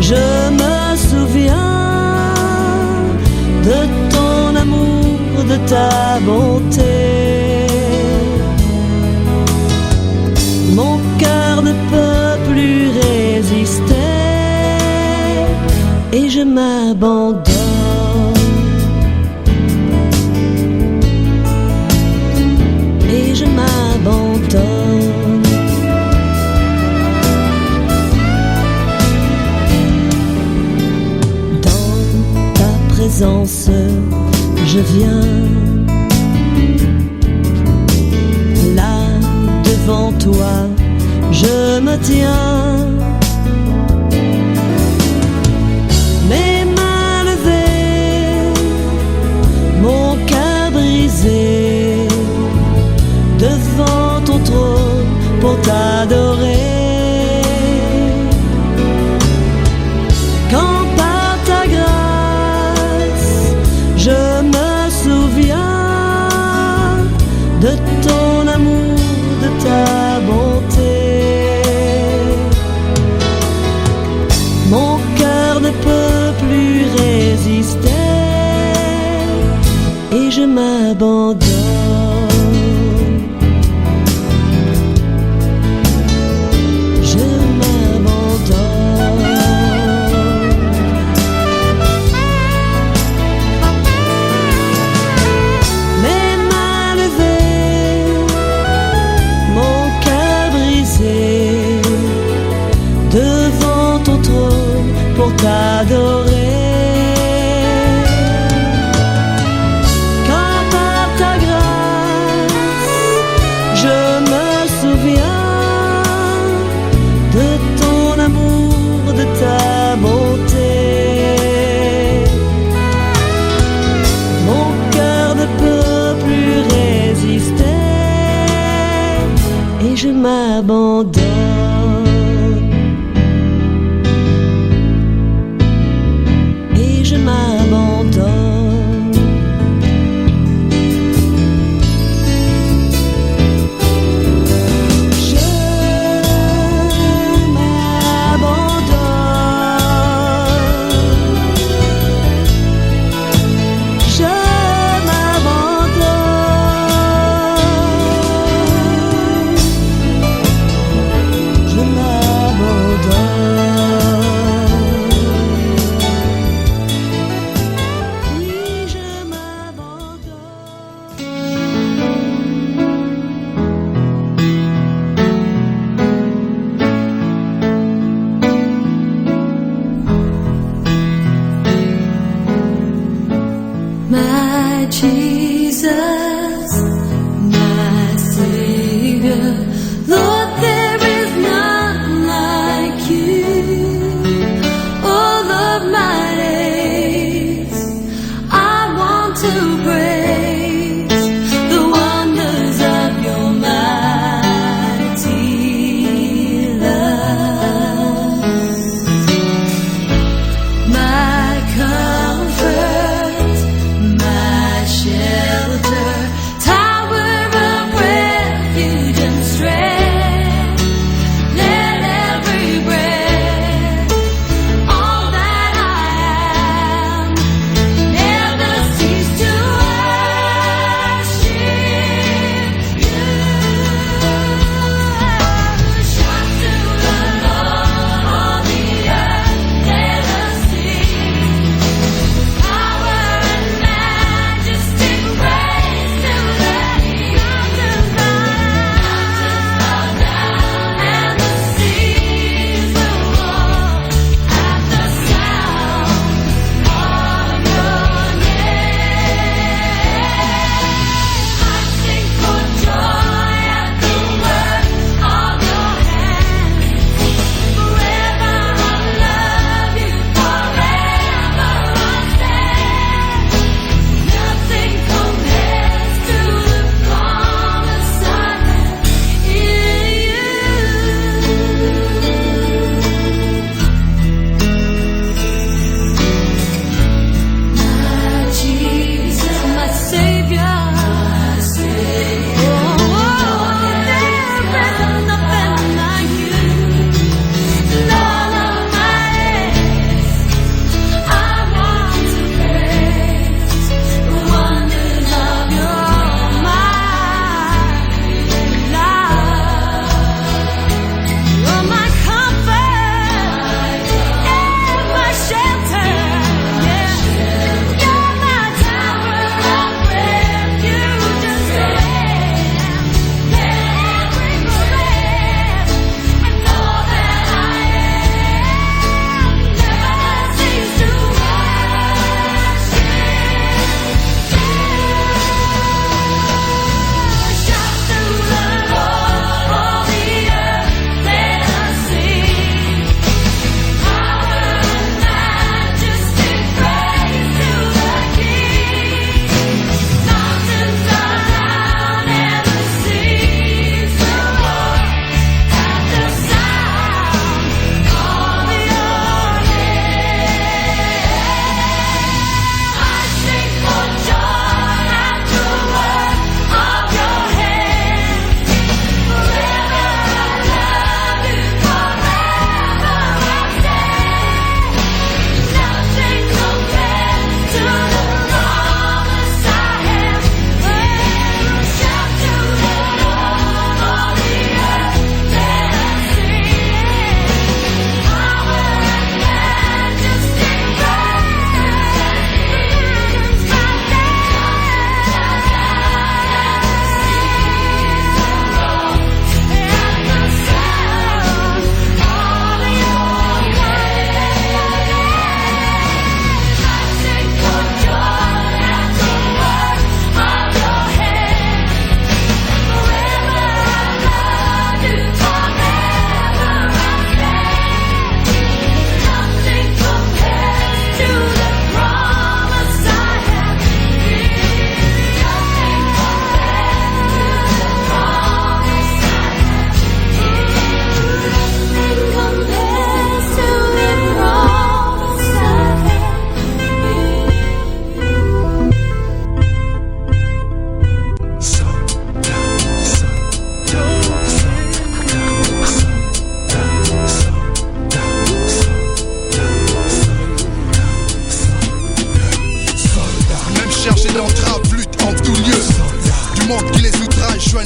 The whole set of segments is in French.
Je me souviens de ton amour, de ta bonté. Mon cœur ne peut plus résister et je m'abandonne. Et je m'abandonne. Dans ta présence, je viens. Là, devant toi, je me tiens. Mes mains levées, mon cœur brisé, devant ton trône pour t'adorer. Quand par ta grâce je me souviens de ton amour, de ta bonté, mon cœur ne peut plus résister et je m'abandonne. Devant ton trône pour t'adorer. Quand par ta grâce je me souviens de ton amour, de ta bonté, mon cœur ne peut plus résister et je m'abandonne.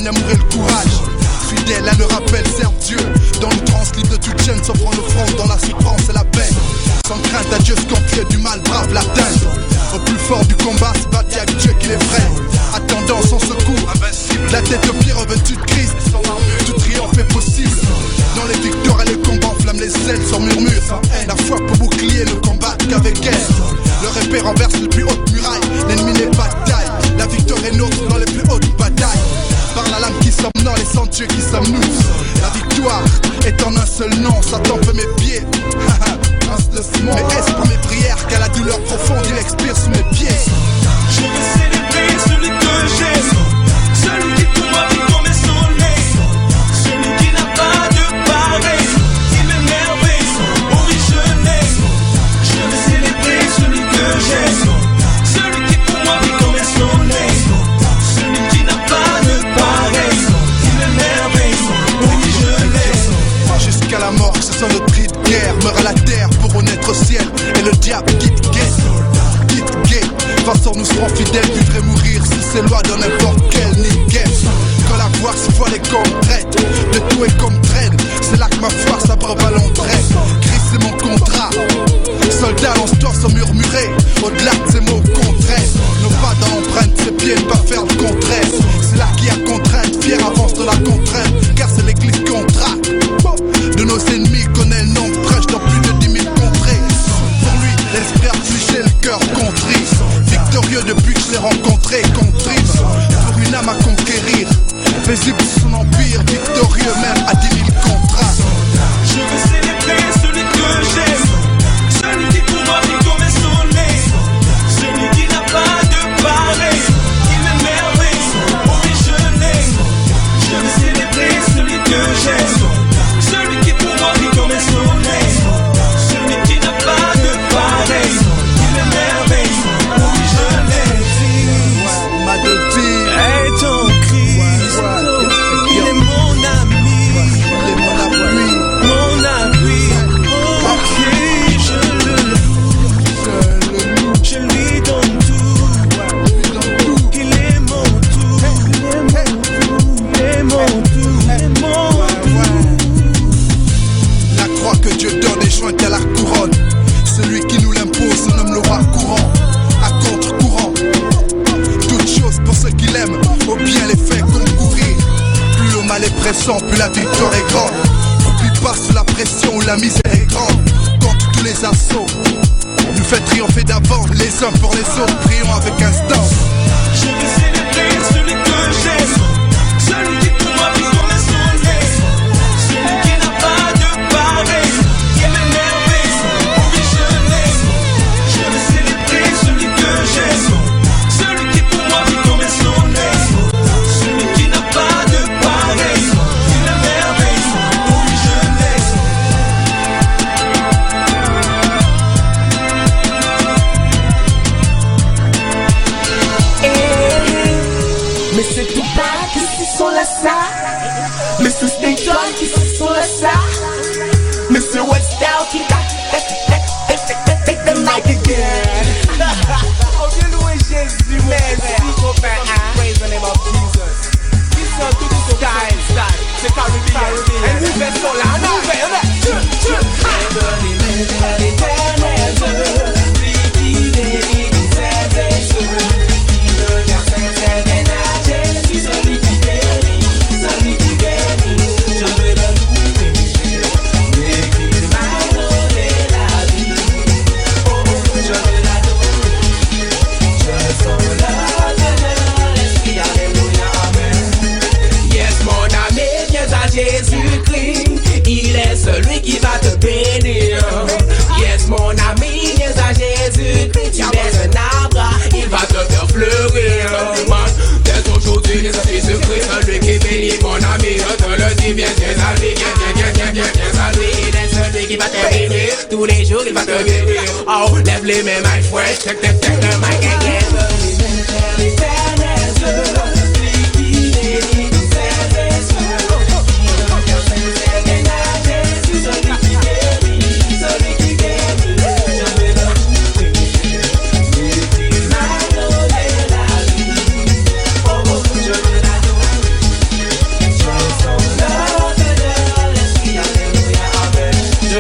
l'amour et le courage. Fidèle à le rappel, serve Dieu. Dans l'outrance, libre de toute chaîne, s'offrant l'offrande dans la souffrance et la paix. Sans crainte à Dieu, scorpion du mal, brave l'atteinte. Au plus fort du combat, c'est bâti avec Dieu qui les freine. Attendant son secours, invincible. La tête au pied revêtue de Christ. Tout triomphe est possible. Dans les victoires et les combats, enflamme les ailes sans murmure. La foi pour bouclier ne combattre qu'avec elle. Le épée renverse les plus hautes murailles. L'ennemi n'est pas de taille. La victoire est nôtre dans les plus hautes batailles. Par la lame qui sommes dans les sangs Dieu qui sommes nous. La victoire est en un seul nom. Satan fait mes pieds. Mais est-ce pour mes prières qu'à la douleur profonde il expire sous mes pieds? Je veux célébrer celui que j'aime, celui qui pour moi vit comme un soleil, celui qui n'a pas de pareil, qui m'émerveille, oh oui je l'aime. Je veux célébrer celui que j'aime, celui qui pour moi vit comme un soleil, celui qui n'a pas de pareil, qui m'émerveille, oh oui je l'aime. Jusqu'à la mort, que ce soit notre cri de guerre, meurt à la terre pour renaître au ciel, et le diable quitte guet. Nous serons fidèles, vivre et mourir si c'est loi dans n'importe quel game. Quand la voix se voile et comme traite, de tout est comme traîne. C'est là que ma foi s'abreuve à l'entraide. Christ c'est mon contrat. Soldat lance-toi sans murmurer. Au-delà de ces mots contraires, nos pas dans l'empreinte, ses pieds ne pas faire le contraire. C'est là qu'il y a contrainte, fier avance de la contrainte. Car c'est l'église contrainte. De nos ennemis connaît le nom de prêche dans plus de 10 000 contrées. Pour lui, l'esprit affligé, le cœur contrit. Victorieux depuis que je l'ai rencontré, contrime pour une âme à conquérir. Paisible son empire, victorieux même à 10 000 contrats. Je veux célébrer celui que j'aime, celui qui pour moi vit comme un soleil, celui qui n'a pas de pareil, qui m'émerveille, oh oui je l'aime. Je veux célébrer celui que j'aime, celui qui pour moi vit comme un soleil, celui qui n'a pas de pareil, qui m'émerveille. Hey ton Christ, il est mon ami, mon appui, ok je lui donne tout, il est mon tout, il est mon tout. La croix que Dieu donne est jointe à la couronne. Celui qui nous l'impose se nomme le roi courant, à contre-courant. Pour ceux qui l'aiment, au bien les fait concourir. Plus le mal est pressant, plus la victoire est grande. Plus pas sous la pression où la misère est grande. Contre tous les assauts, nous fait triompher d'avant. Les uns pour les autres, prions avec instance. Je veux célébrer celui que j'aime, celui qui pour moi vit comme un soleil, celui qui n'a pas de pareil, qui m'émerveille, oh oui je l'aime. Je veux célébrer celui que j'aime, celui qui pour moi vit comme un soleil, celui qui n'a pas de pareil, qui m'émerveille, oh oui je l'aime. Mais c'est tout pas qui se sont là ça. Mais c'est Station qui se sont là ça. Mais c'est Westdown qui take the mic again. Oh bien loué Jésus, merci copain. Praise the name of Jesus. Listen to this style. C'est Caribbean. Et nous faisons là, on fait. Jésus-Christ, il est celui qui va te bénir. Yes, mon ami, viens à Jésus-Christ. Tu es un arbre, il va te faire fleurir. Man, dès aujourd'hui, viens à Jésus-Christ, celui qui bénit mon ami. Je te le dis, viens à lui, viens à lui. Il est celui qui va te bénir. Tous les jours, il va te bénir. Oh, lève les mains, my friend. Check the mic again.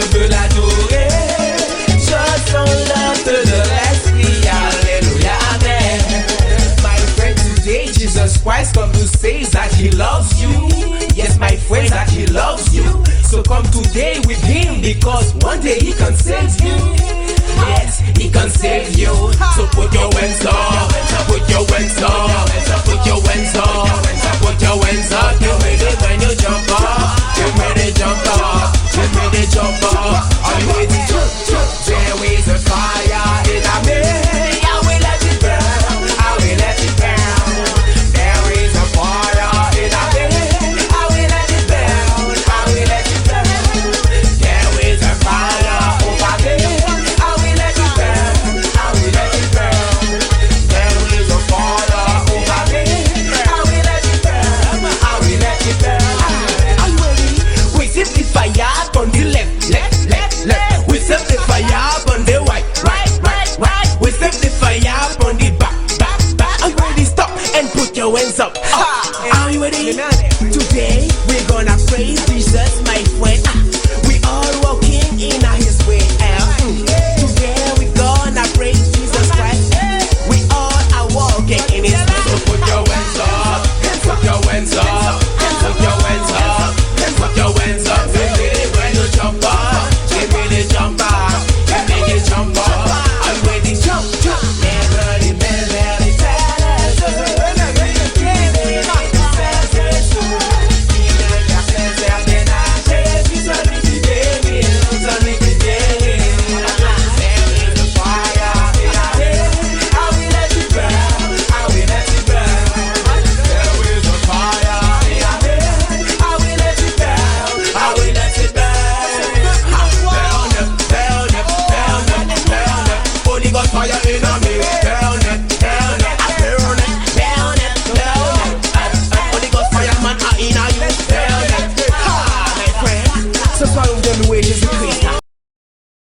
je veux l'adorer. Just on love to the last me, hallelujah, amen. My friend, today Jesus Christ come to say that he loves you. Yes, my friend, that he loves you. So come today with him, because one day he can save you. Yes, he can save you. So put your hands up, put your hands up, put your hands up, put your hands up. You ready when you jump